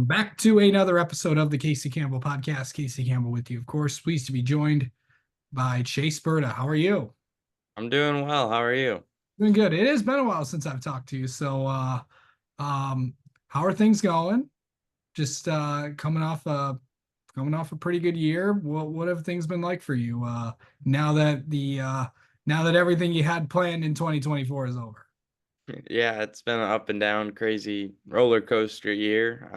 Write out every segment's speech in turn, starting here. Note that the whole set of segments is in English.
Back to another episode of the Casey Campbell podcast. Casey Campbell with you, of course. Pleased to be joined by Chase Burda. How are you? I'm doing well. How are you? Doing good. It has been a while since I've talked to you. Um, how are things going? Just coming off a pretty good year. What have things been like for you now that the now that everything you had planned in 2024 is over? Yeah, it's been an up and down, crazy roller coaster year.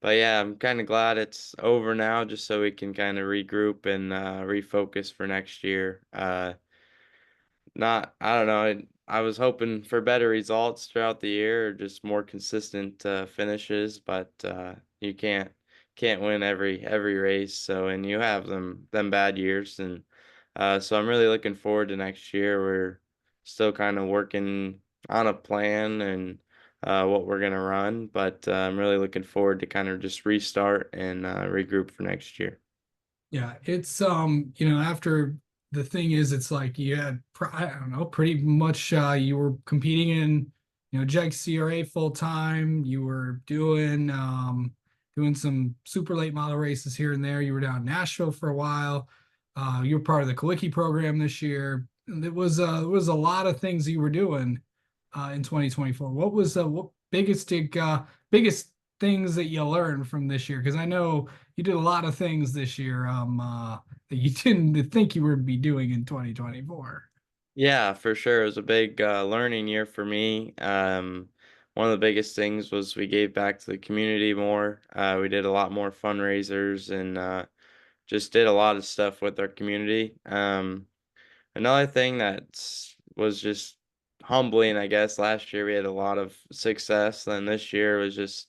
But yeah, I'm kind of glad it's over now, just so we can kind of regroup and refocus for next year. Not, I don't know. I was hoping for better results throughout the year, or just more consistent finishes, but you can't win every race. So, and you have them bad years, and so I'm really looking forward to next year. We're still kind of working on a plan and what we're gonna run, but I'm really looking forward to kind of just restart and regroup for next year. Yeah, it's after the thing is it's like you had I don't know, pretty much you were competing in, JEG CRA full time, you were doing some super late model races here and there. You were down in Nashville for a while. You were part of the Kawicki program this year. And it was a lot of things you were doing in 2024. What biggest things that you learned from this year? Because I know you did a lot of things this year that you didn't think you would be doing in 2024. Yeah, for sure. It was a big learning year for me. One of the biggest things was we gave back to the community more. We did a lot more fundraisers and just did a lot of stuff with our community. Another thing that was just humbling, I guess, last year we had a lot of success. Then this year was just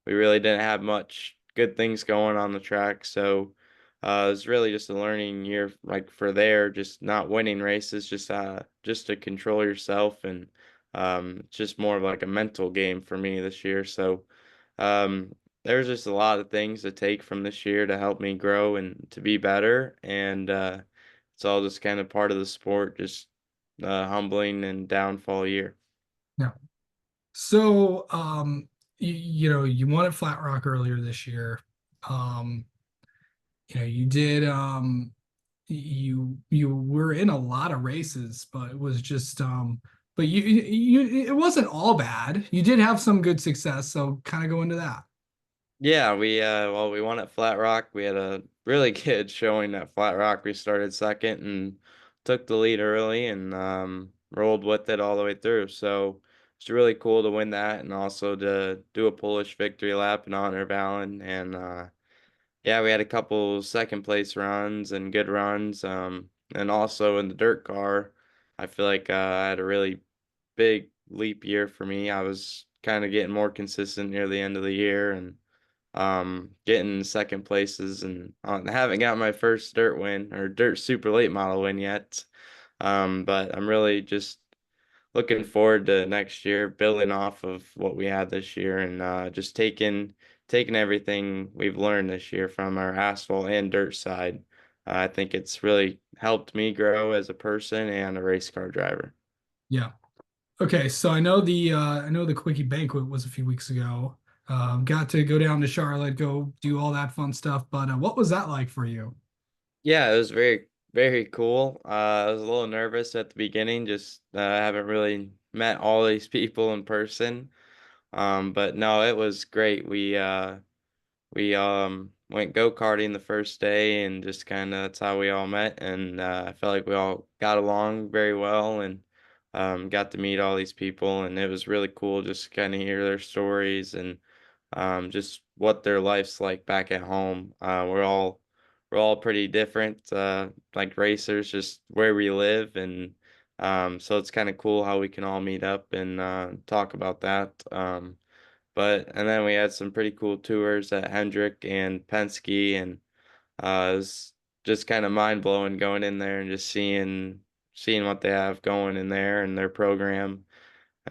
we really didn't have much good things going on the track. So it was really just a learning year, like for there, just not winning races, just to control yourself, and just more of like a mental game for me this year. So there's just a lot of things to take from this year to help me grow and to be better, and it's all just kind of part of the sport, just humbling and downfall year. Yeah. So, you won at Flat Rock earlier this year. Um, you did you were in a lot of races, but it was just but you it wasn't all bad. You did have some good success, so kind of go into that. Yeah, we won at Flat Rock. We had a really good showing at Flat Rock. We started second and took the lead early and rolled with it all the way through. So it's really cool to win that and also to do a Polish victory lap in honor of Alan. And yeah, we had a couple second place runs and good runs. And also in the dirt car, I feel like I had a really big leap year for me. I was kind of getting more consistent near the end of the year and getting second places, and I haven't got my first dirt win or dirt super late model win yet. But I'm really just looking forward to next year, building off of what we had this year, and just taking everything we've learned this year from our asphalt and dirt side. I think it's really helped me grow as a person and a race car driver. Yeah. Okay, so I know the Quickie banquet was a few weeks ago. Got to go down to Charlotte, go do all that fun stuff. But what was that like for you? Yeah, it was very cool. I was a little nervous at the beginning, just I haven't really met all these people in person. But no, it was great. We went go-karting the first day, and just kind of that's how we all met, and I felt like we all got along very well, and got to meet all these people, and it was really cool just kind of hear their stories and just what their life's like back at home. We're all pretty different, like racers, just where we live, and so it's kind of cool how we can all meet up and talk about that. But and then we had some pretty cool tours at Hendrick and Penske, and it was just kind of mind blowing going in there and just seeing what they have going in there and their program.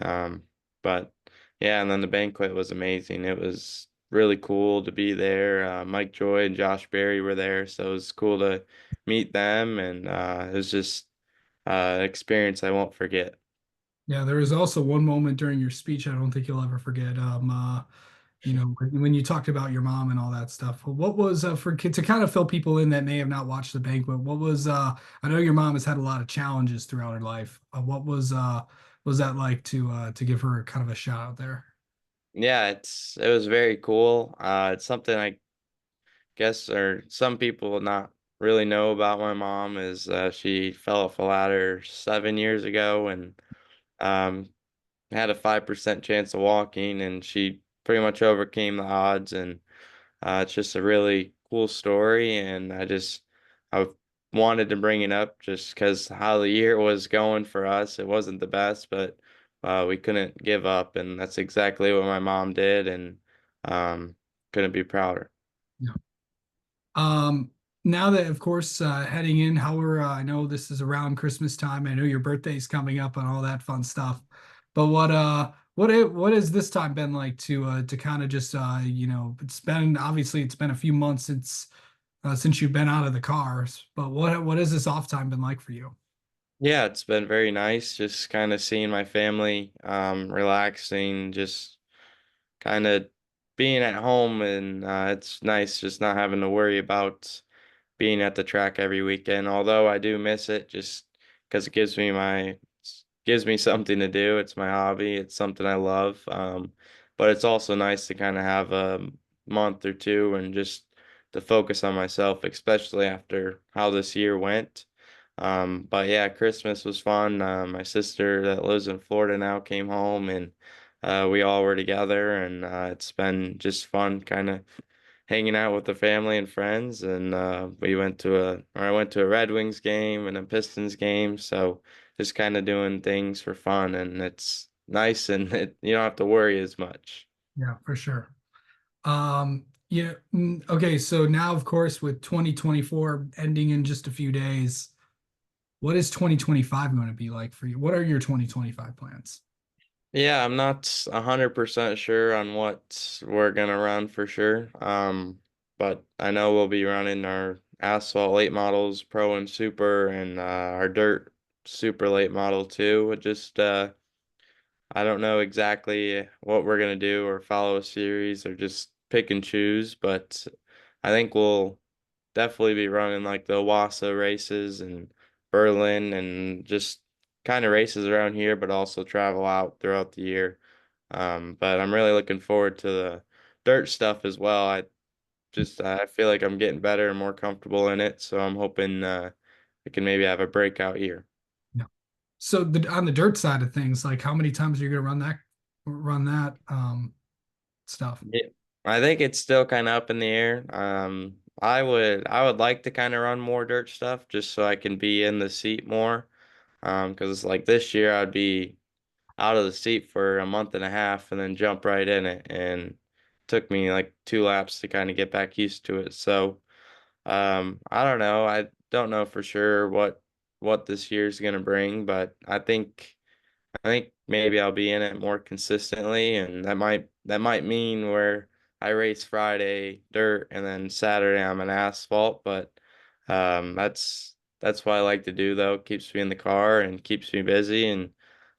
Um, but yeah, and then the banquet was amazing. It was really cool to be there. Mike Joy and Josh Berry were there, so it was cool to meet them, and it was just an experience I won't forget. Yeah, there was also one moment during your speech I don't think you'll ever forget. when you talked about your mom and all that stuff, what was to kind of fill people in that may have not watched the banquet, what was I know your mom has had a lot of challenges throughout her life. What was that like to give her kind of a shout out there? Yeah, it was very cool. It's something I guess or some people not really know about my mom is she fell off a ladder 7 years ago and um had a 5% chance of walking, and she pretty much overcame the odds. And it's just a really cool story, and I wanted to bring it up just because how the year was going for us. It wasn't the best, but we couldn't give up, and that's exactly what my mom did, and um, couldn't be prouder. Um, Now that, of course, heading in, I know this is around Christmas time. I know your birthday's coming up and all that fun stuff. But what has this time been like to kind of just it's been a few months since you've been out of the cars. But what has this off time been like for you? Yeah, it's been very nice just kind of seeing my family, relaxing, just kind of being at home, and it's nice just not having to worry about being at the track every weekend. Although I do miss it just because it gives me something to do. It's my hobby. It's something I love. But it's also nice to kind of have a month or two and just to focus on myself, especially after how this year went. But yeah, Christmas was fun. My sister that lives in Florida now came home, and we all were together, and it's been just fun kind of hanging out with the family and friends. And I went to a Red Wings game and a Pistons game. So just kind of doing things for fun, and it's nice, and you don't have to worry as much. Yeah, for sure. Yeah. Okay. So now, of course, with 2024 ending in just a few days, what is 2025 going to be like for you? What are your 2025 plans? Yeah, I'm not 100% sure on what we're gonna run for sure. But I know we'll be running our asphalt late models, pro and super, and our dirt super late model too. I don't know exactly what we're gonna do or follow a series or just pick and choose, but I think we'll definitely be running like the Wassa races and Berlin and just kind of races around here, but also travel out throughout the year. But I'm really looking forward to the dirt stuff as well. I feel like I'm getting better and more comfortable in it, so I'm hoping I can maybe have a breakout year. Yeah. So on the dirt side of things, like how many times are you going to run that stuff? Yeah, I think it's still kind of up in the air. I would like to kind of run more dirt stuff just so I can be in the seat more. Because like this year I'd be out of the seat for a month and a half and then jump right in it, and took me like 2 laps to kind of get back used to it. So, I don't know. I don't know for sure what this year's gonna bring, but I think maybe I'll be in it more consistently, and that might mean where I race Friday dirt and then Saturday I'm an asphalt. But that's what I like to do though. Keeps me in the car and keeps me busy, and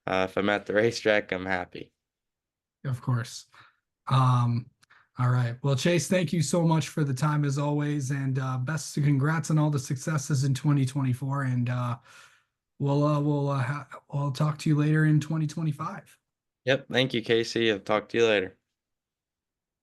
if I'm at the racetrack, I'm happy. Of course. Um, all right. Well, Chase, thank you so much for the time as always, and congrats on all the successes in 2024. And we'll talk to you later in 2025. Yep. Thank you, Casey. I'll talk to you later.